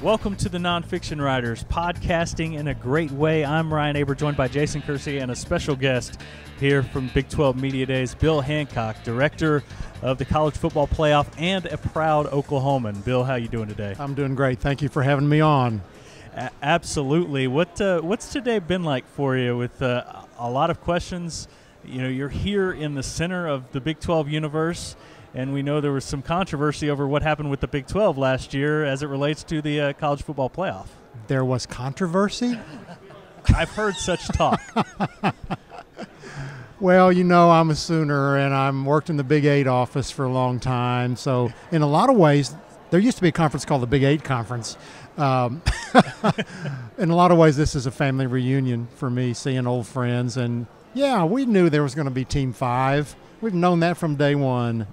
Welcome to the Nonfiction Writers, podcasting in a great way. I'm Ryan Aber, joined by Jason Kersey and a special guest here from Big 12 Media Days, Bill Hancock, director of the College Football Playoff and a proud Oklahoman. Bill, how you doing today? I'm doing great. Thank you for having me on. Absolutely. What's today been like for you with a lot of questions? You know, you're here in the center of the Big 12 universe, and we know there was some controversy over what happened with the Big 12 last year as it relates to the College Football Playoff. There was controversy? I've heard such talk. Well, you know, I'm a Sooner, and I'm worked in the Big 8 office for a long time. So in a lot of ways, there used to be a conference called the Big 8 Conference. In a lot of ways, this is a family reunion for me, seeing old friends. And, yeah, we knew there was going to be Team 5. We've known that from day one.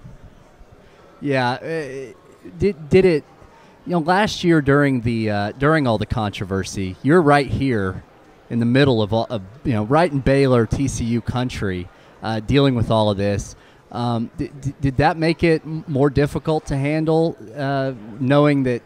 Yeah, did it? You know, last year during all the controversy, you're right here in the middle of right in Baylor, TCU country, dealing with all of this. Did that make it more difficult to handle, knowing that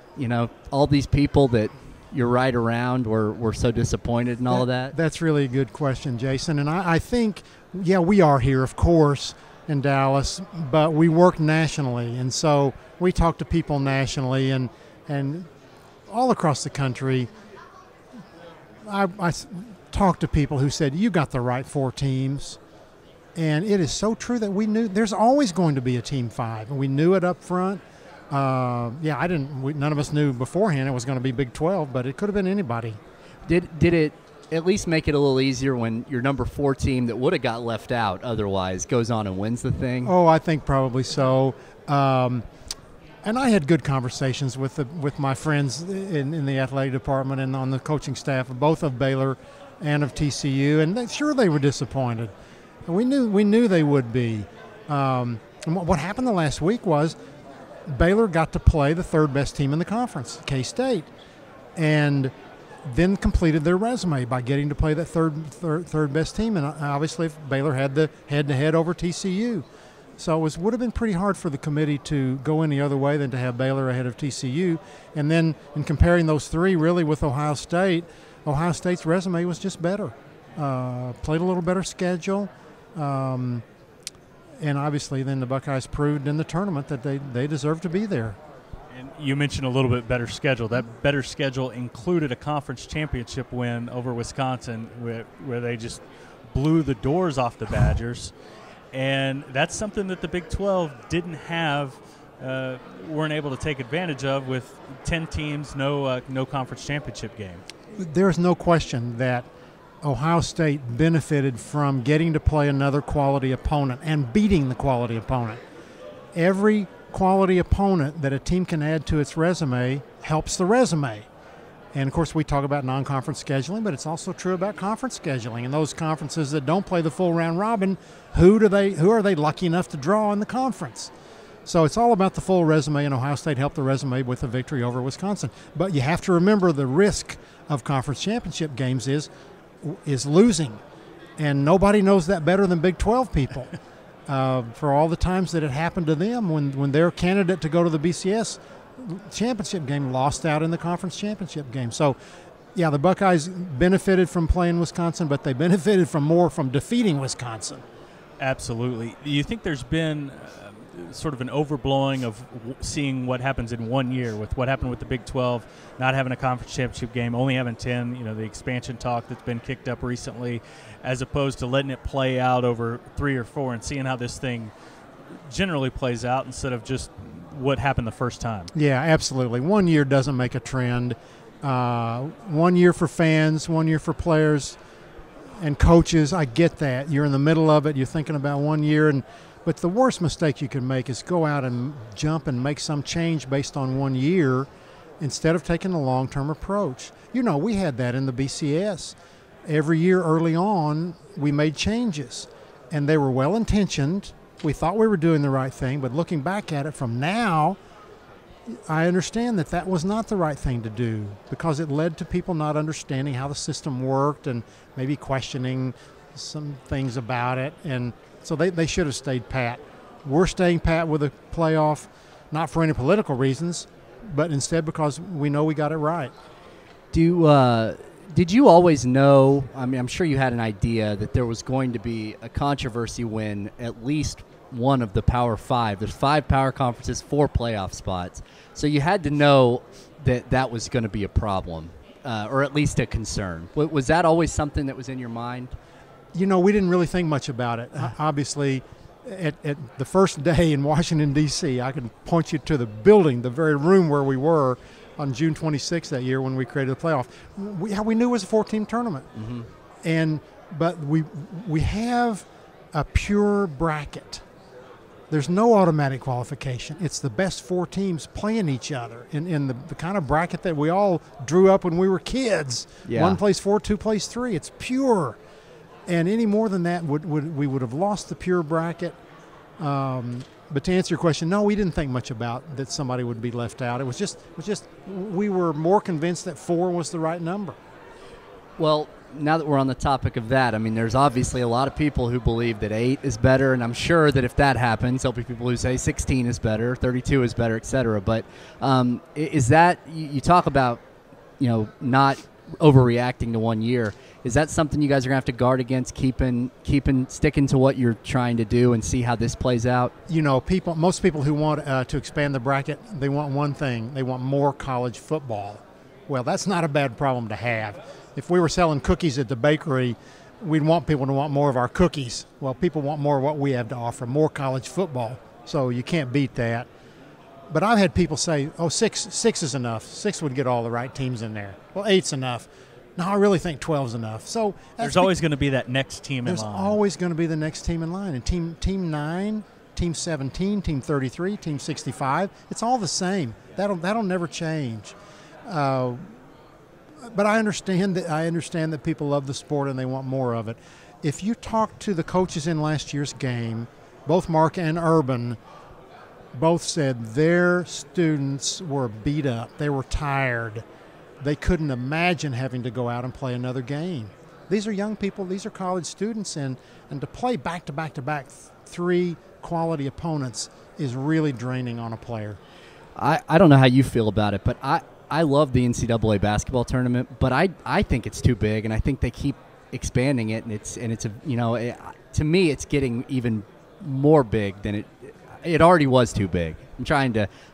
all these people that you're right around were so disappointed in all of that? That's really a good question, Jason. And I think, yeah, we are here, of course, in Dallas, but we work nationally, and so we talk to people nationally and all across the country. I talked to people who said, you got the right 4 teams, and it is so true that we knew there's always going to be a Team 5, and we knew it up front. None of us knew beforehand it was going to be Big 12, but it could have been anybody. Did it at least make it a little easier when your number 4 team that would have got left out otherwise goes on and wins the thing? Oh, I think probably so. And I had good conversations with my friends in the athletic department and on the coaching staff, both of Baylor and of TCU, and they were disappointed. And we knew they would be. And what happened the last week was Baylor got to play the third best team in the conference, K-State, and then completed their resume by getting to play that third best team. And obviously Baylor had the head-to-head over TCU. So it would have been pretty hard for the committee to go any other way than to have Baylor ahead of TCU. And then in comparing those 3 really with Ohio State's resume was just better. Played a little better schedule. And obviously then the Buckeyes proved in the tournament that they deserve to be there. And you mentioned a little bit better schedule. That better schedule included a conference championship win over Wisconsin where they just blew the doors off the Badgers. And that's something that the Big 12 didn't have, weren't able to take advantage of with 10 teams, no conference championship game. There's no question that Ohio State benefited from getting to play another quality opponent and beating the quality opponent. Every quality opponent that a team can add to its resume helps the resume. And, of course, we talk about non-conference scheduling, but it's also true about conference scheduling. And those conferences that don't play the full round robin, who are they lucky enough to draw in the conference? So it's all about the full resume, and Ohio State helped the resume with a victory over Wisconsin. But you have to remember the risk of conference championship games is losing. And nobody knows that better than Big 12 people. For all the times that it happened to them when their candidate to go to the BCS championship game lost out in the conference championship game. So, yeah, the Buckeyes benefited from playing Wisconsin, but they benefited from defeating Wisconsin. Absolutely. Do you think there's been sort of an overblowing of seeing what happens in 1 year with what happened with the Big 12, not having a conference championship game, only having 10, the expansion talk that's been kicked up recently, as opposed to letting it play out over 3 or 4 and seeing how this thing generally plays out instead of just what happened the first time? Yeah, absolutely. 1 year doesn't make a trend. 1 year for fans, 1 year for players and coaches. I get that. You're in the middle of it. You're thinking about 1 year. But the worst mistake you can make is go out and jump and make some change based on 1 year instead of taking a long-term approach. We had that in the BCS. Every year early on, we made changes, and they were well-intentioned. We thought we were doing the right thing, but looking back at it from now, I understand that was not the right thing to do because it led to people not understanding how the system worked and maybe questioning some things about it. And so they should have stayed pat. We're staying pat with a playoff, not for any political reasons, but instead because we know we got it right. Did you always know, I mean, I'm sure you had an idea that there was going to be a controversy when at least one of the Power Five, there's 5 power conferences, 4 playoff spots. So you had to know that that was going to be a problem, or at least a concern. Was that always something that was in your mind? We didn't really think much about it. Obviously, at the first day in Washington, D.C., I can point you to the building, the very room where we were on June 26th that year when we created the playoff. We knew it was a 4-team tournament. Mm-hmm. But we have a pure bracket. There's no automatic qualification. It's the best 4 teams playing each other in the kind of bracket that we all drew up when we were kids. Yeah. 1 plays 4, 2 plays 3. It's pure. And any more than that, we would have lost the pure bracket. But to answer your question, no, we didn't think much about that somebody would be left out. It was just we were more convinced that 4 was the right number. Well, now that we're on the topic of that, I mean, there's obviously a lot of people who believe that 8 is better, and I'm sure that if that happens, there'll be people who say 16 is better, 32 is better, et cetera. But is that, you talk about, not overreacting to 1 year. Is that something you guys are going to have to guard against, sticking to what you're trying to do and see how this plays out? Most people who want to expand the bracket, they want one thing. They want more college football. Well, that's not a bad problem to have. If we were selling cookies at the bakery, we'd want people to want more of our cookies. Well, people want more of what we have to offer, more college football. So you can't beat that. But I've had people say, 6 is enough. 6 would get all the right teams in there. Well, 8's enough. No, I really think 12's enough. So there's always going to be that next team in line. There's always going to be the next team in line. And team 9, team 17, team 33, team 65, it's all the same. That'll never change. But I understand that people love the sport and they want more of it. If you talk to the coaches in last year's game, both Mark and Urban both said their students were beat up. They were tired. They couldn't imagine having to go out and play another game. These are young people. These are college students. And to play back-to-back 3 quality opponents is really draining on a player. I don't know how you feel about it, but I love the NCAA basketball tournament, but I think it's too big, and I think they keep expanding it, and it's to me it's getting even more big than it already was too big.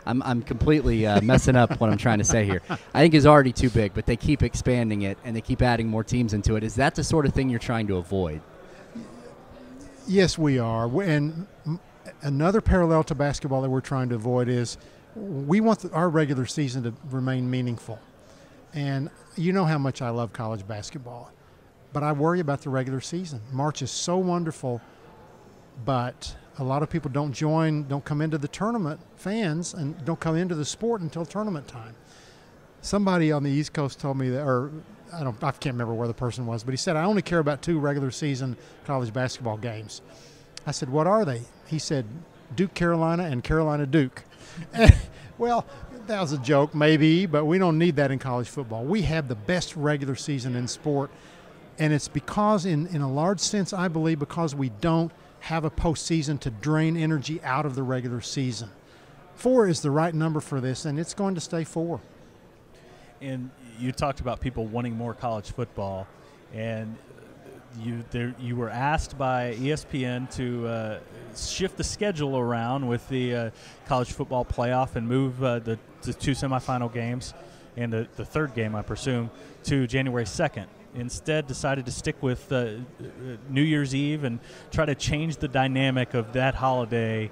I'm completely messing up what I'm trying to say here. I think it's already too big, but they keep expanding it and they keep adding more teams into it. Is that the sort of thing you're trying to avoid? Yes, we are. And another parallel to basketball that we're trying to avoid is we want our regular season to remain meaningful. And you know how much I love college basketball, but I worry about the regular season. March is so wonderful, but a lot of people don't come into the tournament, fans, and don't come into the sport until tournament time. Somebody on the East Coast told me that, or I can't remember where the person was, but he said, I only care about 2 regular season college basketball games. I said, what are they? He said, Duke Carolina and Carolina Duke. Well, that was a joke maybe, but we don't need that in college football. We have the best regular season in sport, and it's because in a large sense, I believe, because we don't have a postseason to drain energy out of the regular season. 4 is the right number for this, and it's going to stay 4. And you talked about people wanting more college football, and you were asked by ESPN to shift the schedule around with the college football playoff and move the 2 semifinal games and the 3rd game, I presume, to January 2nd. Instead decided to stick with New Year's Eve and try to change the dynamic of that holiday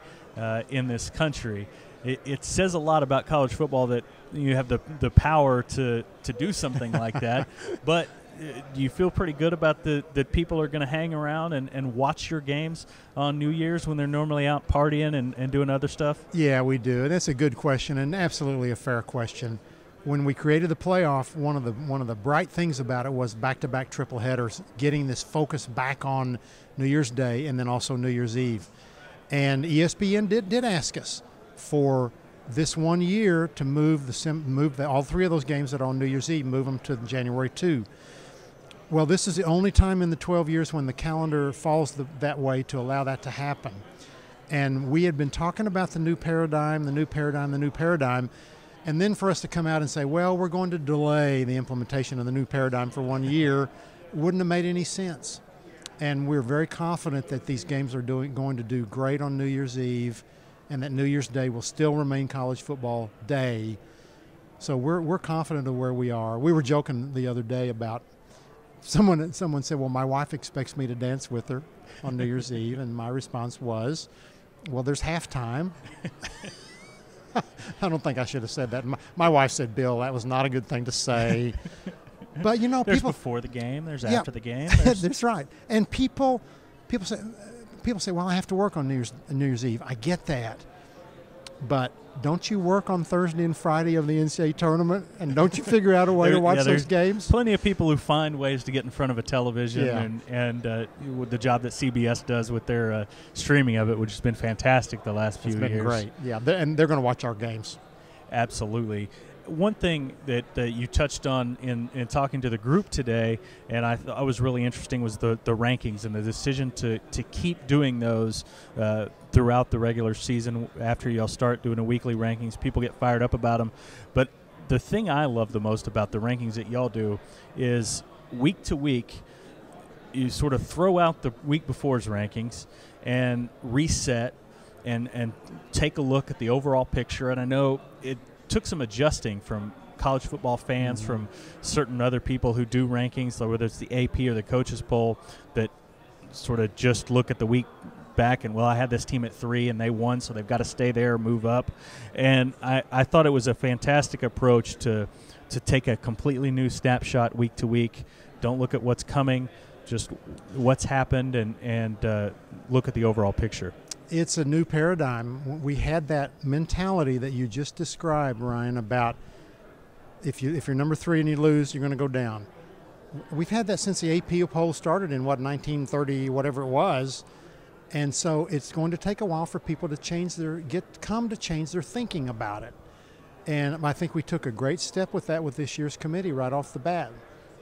in this country. It says a lot about college football that you have the power to do something like that. But do you feel pretty good about that people are going to hang around and watch your games on New Year's when they're normally out partying and doing other stuff? Yeah, we do. And that's a good question and absolutely a fair question. When we created the playoff, one of the bright things about it was back-to-back triple headers, getting this focus back on New Year's Day and then also New Year's Eve. And ESPN did ask us for this 1 year to move all 3 of those games that are on New Year's Eve, move them to January 2. Well, this is the only time in the 12 years when the calendar falls that way to allow that to happen. And we had been talking about the new paradigm, And then for us to come out and say, well, we're going to delay the implementation of the new paradigm for 1 year, wouldn't have made any sense. And we're very confident that these games are going to do great on New Year's Eve, and that New Year's Day will still remain college football day. So we're confident of where we are. We were joking the other day about someone said, well, my wife expects me to dance with her on New Year's Eve, and my response was, well, there's halftime. I don't think I should have said that. My wife said, Bill, that was not a good thing to say. But, you know, there's people before the game, there's after the game. That's right. And people say, well, I have to work on New Year's Eve. I get that. But don't you work on Thursday and Friday of the NCAA tournament? And don't you figure out a way to watch those games? Plenty of people who find ways to get in front of a television, and with the job that CBS does with their streaming of it, which has been fantastic the last few years. It's been great. Yeah, and they're going to watch our games. Absolutely. One thing that you touched on in talking to the group today, and I thought was really interesting, was the rankings and the decision to keep doing those throughout the regular season. After y'all start doing a weekly rankings, people get fired up about them. But the thing I love the most about the rankings that y'all do is week to week, you sort of throw out the week before's rankings and reset and take a look at the overall picture. And I know it took some adjusting from college football fans, from certain other people who do rankings, so whether it's the AP or the coaches poll, that sort of just look at the week back and, well, I had this team at 3 and they won, so they've got to stay there or move up. And I thought it was a fantastic approach to take a completely new snapshot week to week. Don't look at what's coming, just what's happened, and look at the overall picture. It's a new paradigm. We had that mentality that you just described, Ryan, about if you're number 3 and you lose, you're going to go down. We've had that since the AP poll started in 1930, whatever it was, and so it's going to take a while for people to change their thinking about it. And I think we took a great step with that with this year's committee right off the bat,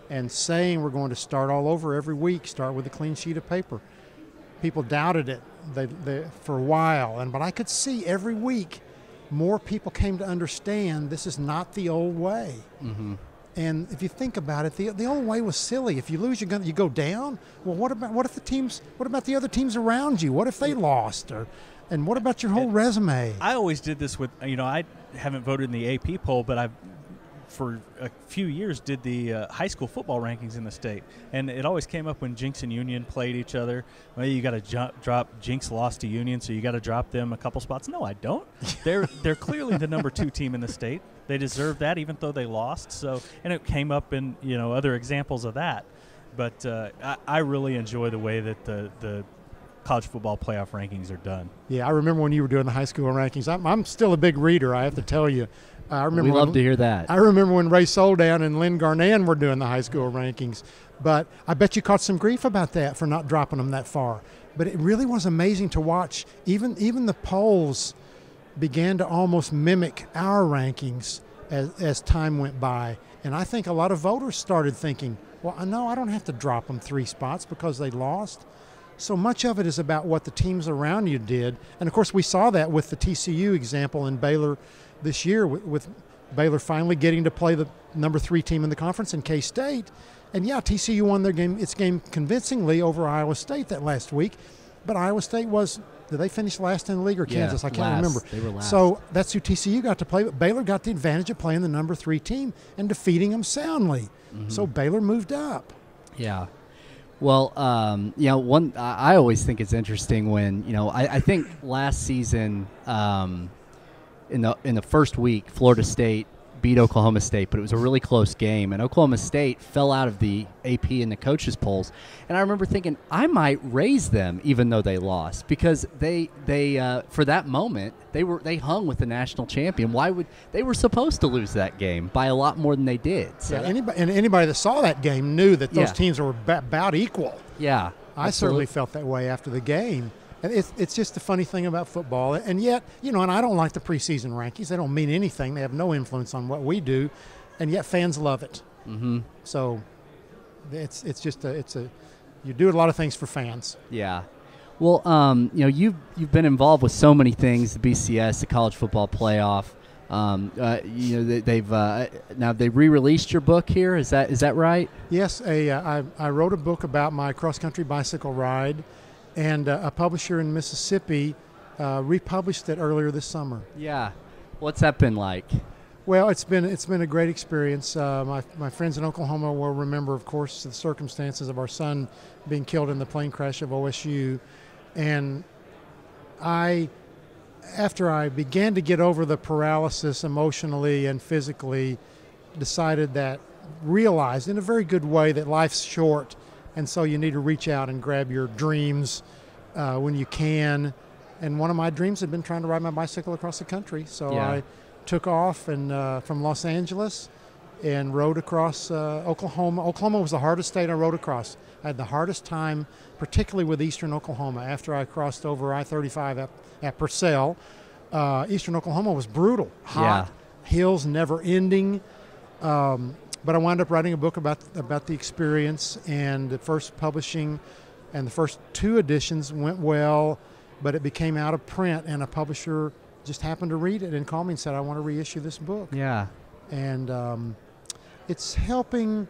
and saying we're going to start all over every week, start with a clean sheet of paper. People doubted it for a while, but I could see every week more people came to understand this is not the old way. Mm-hmm. And if you think about it, the old way was silly. If you lose, you go down. Well, what about the other teams around you? What if they lost? And what about your whole resume? I always did this with, I haven't voted in the AP poll, but I've for a few years did the high school football rankings in the state, and it always came up when Jinx and Union played each other. Well, you got to drop Jinx lost to Union, so you got to drop them a couple spots. No, I don't. They're clearly the number 2 team in the state. They deserve that, even though they lost. So, and it came up in other examples of that. But I really enjoy the way that the college football playoff rankings are done. Yeah, I remember when you were doing the high school rankings. I'm still a big reader, I have to tell you. We love to hear that. I remember when Ray Soldown and Lynn Garnan were doing the high school rankings. But I bet you caught some grief about that for not dropping them that far. But it really was amazing to watch. Even the polls began to almost mimic our rankings as time went by. And I think a lot of voters started thinking, well, I don't have to drop them 3 spots because they lost. So much of it is about what the teams around you did. And, of course, we saw that with the TCU example in Baylor this year, with Baylor finally getting to play the number 3 team in the conference in K-State. And, yeah, TCU won its game convincingly over Iowa State that last week. But Iowa State did they finish last in the league or Kansas? I can't remember. They were last. So that's who TCU got to play. But Baylor got the advantage of playing the number 3 team and defeating them soundly. Mm-hmm. So Baylor moved up. Yeah. Well, one I always think it's interesting when I think last season in the first week Florida State beat Oklahoma State, but it was a really close game, and Oklahoma State fell out of the AP and the coaches polls. And I remember thinking I might raise them even though they lost, because they for that moment they hung with the national champion. They were supposed to lose that game by a lot more than they did. So anybody that saw that game knew that those teams were about equal. Yeah, I certainly felt that way after the game. And it's just the funny thing about football. And yet, and I don't like the preseason rankings. They don't mean anything. They have no influence on what we do. And yet fans love it. Mm-hmm. So it's you do a lot of things for fans. Yeah. Well, you've been involved with so many things, the BCS, the college football playoff. Now they re-released your book here. Is that right? Yes, I wrote a book about my cross-country bicycle ride, and a publisher in Mississippi republished it earlier this summer. Yeah. What's that been like? Well, it's been a great experience. My friends in Oklahoma will remember, of course, the circumstances of our son being killed in the plane crash of OSU, and after I began to get over the paralysis emotionally and physically, realized in a very good way that life's short, and so you need to reach out and grab your dreams when you can. And one of my dreams had been trying to ride my bicycle across the country, so I took off and from Los Angeles and rode across Oklahoma. Oklahoma was the hardest state I rode across. I had the hardest time, particularly with eastern Oklahoma. After I crossed over I-35 at Purcell, eastern Oklahoma was brutal, hot, hills never ending. But I wound up writing a book about the experience, and the first publishing and the first 2 editions went well, but it became out of print, and a publisher just happened to read it and called me and said, I want to reissue this book. Yeah. And it's helping.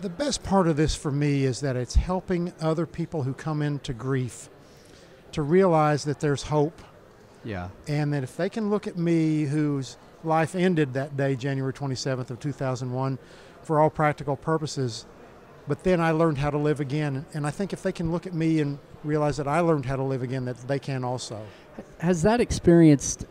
The best part of this for me is that it's helping other people who come into grief to realize that there's hope. Yeah. And that if they can look at me, whose life ended that day, January 27th of 2001, for all practical purposes, but then I learned how to live again. And I think if they can look at me and realize that I learned how to live again, that they can also. Has that experienced,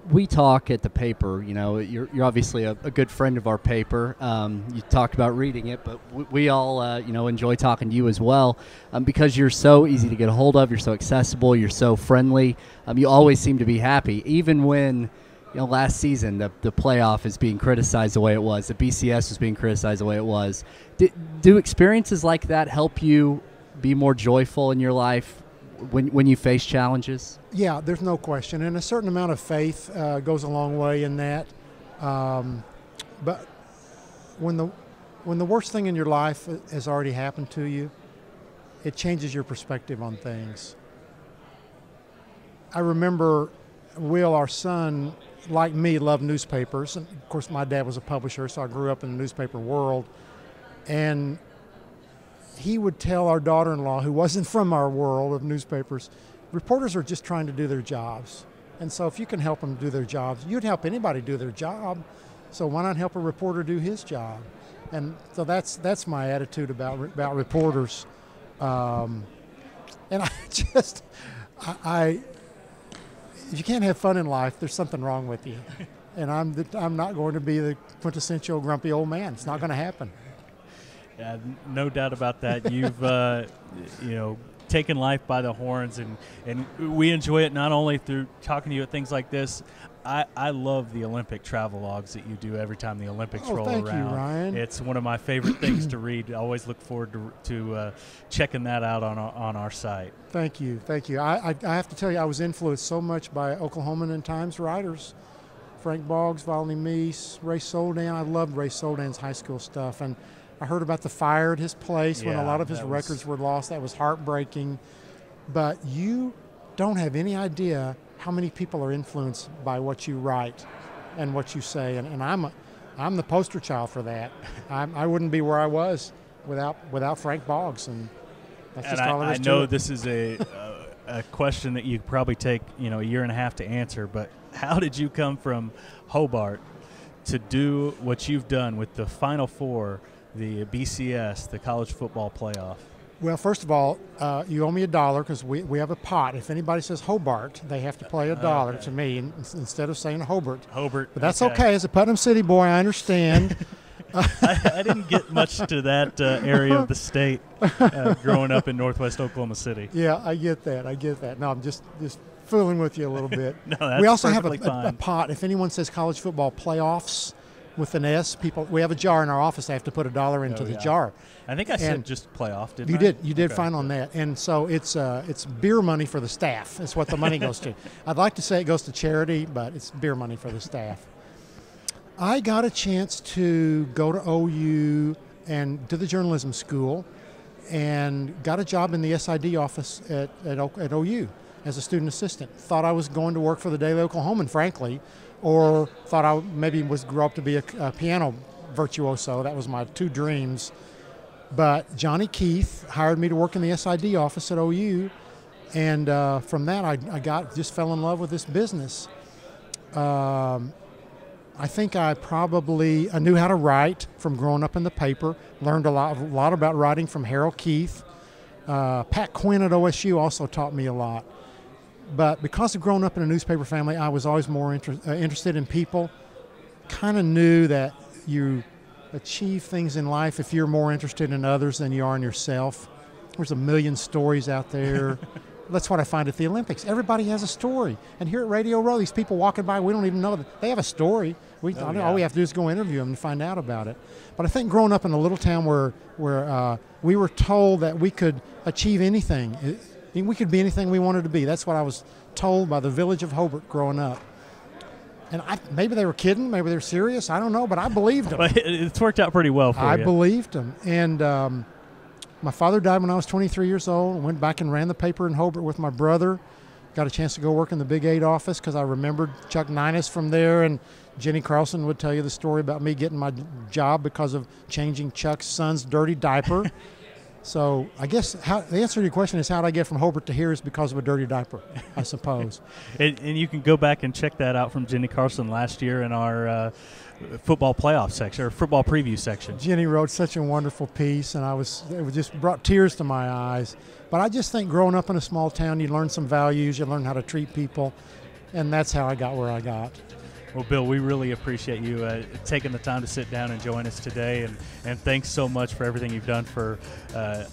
we talk at the paper, you're obviously a good friend of our paper. You talked about reading it, but we all, enjoy talking to you as well because you're so easy to get a hold of, you're so accessible, you're so friendly. You always seem to be happy, even when, last season the playoff is being criticized the way it was, the BCS was being criticized the way it was. Do experiences like that help you be more joyful in your life when you face challenges? Yeah, there's no question, and a certain amount of faith goes a long way in that. But when the worst thing in your life has already happened to you, it changes your perspective on things. I remember Will, our son, like me, loved newspapers, and of course my dad was a publisher, so I grew up in the newspaper world, and he would tell our daughter-in-law, who wasn't from our world of newspapers, reporters are just trying to do their jobs. And so if you can help them do their jobs, you'd help anybody do their job. So why not help a reporter do his job? And so that's my attitude about reporters. And if you can't have fun in life, there's something wrong with you. And I'm not going to be the quintessential grumpy old man. It's not going to happen. Yeah, no doubt about that. You've, taken life by the horns, and we enjoy it not only through talking to you at things like this. I love the Olympic travelogues that you do every time the Olympics roll around. Thank you, Ryan. It's one of my favorite things to read. I always look forward to checking that out on our site. Thank you. I have to tell you, I was influenced so much by Oklahoman and Times writers. Frank Boggs, Volney Meese, Ray Soldan. I loved Ray Soldan's high school stuff, and I heard about the fire at his place when a lot of his records were lost. That was heartbreaking. But you don't have any idea how many people are influenced by what you write and what you say. And I'm the poster child for that. I wouldn't be where I was without Frank Boggs. And that's just all there is to it. I know this is a question that you probably take a year and a half to answer, but how did you come from Hobart to do what you've done with the Final Four, the BCS, the college football playoff? Well, first of all, you owe me $1 because we have a pot. If anybody says Hobart, they have to pay $1 to me instead of saying Hobart. Hobart. But that's okay. As a Putnam City boy, I understand. I didn't get much to that area of the state growing up in northwest Oklahoma City. Yeah, I get that. No, I'm just fooling with you a little bit. No, that's we also have a pot. If anyone says college football playoffs with an S, we have a jar in our office. They have to put $1 into the jar. I think I said just playoff, didn't you I? You did fine on that. And so it's beer money for the staff. It's what the money goes to. I'd like to say it goes to charity, but it's beer money for the staff. I got a chance to go to OU and to the journalism school and got a job in the SID office at OU. as a student assistant. Thought I was going to work for the Daily Oklahoman, frankly, or thought I maybe was grow up to be a piano virtuoso. That was my two dreams. But Johnny Keith hired me to work in the SID office at OU, and from that I just fell in love with this business. I think I knew how to write from growing up in the paper. Learned a lot about writing from Harold Keith. Pat Quinn at OSU also taught me a lot. But because of growing up in a newspaper family, I was always more interested in people. Kind of knew that you achieve things in life if you're more interested in others than you are in yourself. There's a million stories out there. That's what I find at the Olympics. Everybody has a story. And here at Radio Row, these people walking by, we don't even know that they have a story. All we have to do is go interview them and find out about it. But I think growing up in a little town where we were told that we could achieve anything, we could be anything we wanted to be. That's what I was told by the village of Hobart growing up. And maybe they were kidding, maybe they were serious, I don't know, but I believed them. It's worked out pretty well for you. I believed them. And my father died when I was 23 years old. I went back and ran the paper in Hobart with my brother. Got a chance to go work in the Big 8 office because I remembered Chuck Ninus from there, and Jenny Carlson would tell you the story about me getting my job because of changing Chuck's son's dirty diaper. So I guess the answer to your question is how did I get from Hobart to here is because of a dirty diaper, I suppose. and you can go back and check that out from Jenny Carlson last year in our football playoff section or football preview section. Jenny wrote such a wonderful piece, and it just brought tears to my eyes. But I just think growing up in a small town, you learn some values, you learn how to treat people, and that's how I got where I got. Well, Bill, we really appreciate you taking the time to sit down and join us today, and thanks so much for everything you've done for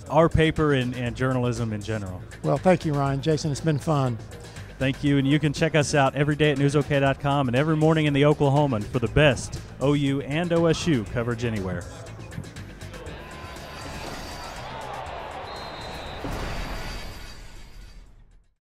our paper and journalism in general. Well, thank you, Ryan. Jason, it's been fun. Thank you, and you can check us out every day at newsok.com and every morning in the Oklahoman for the best OU and OSU coverage anywhere.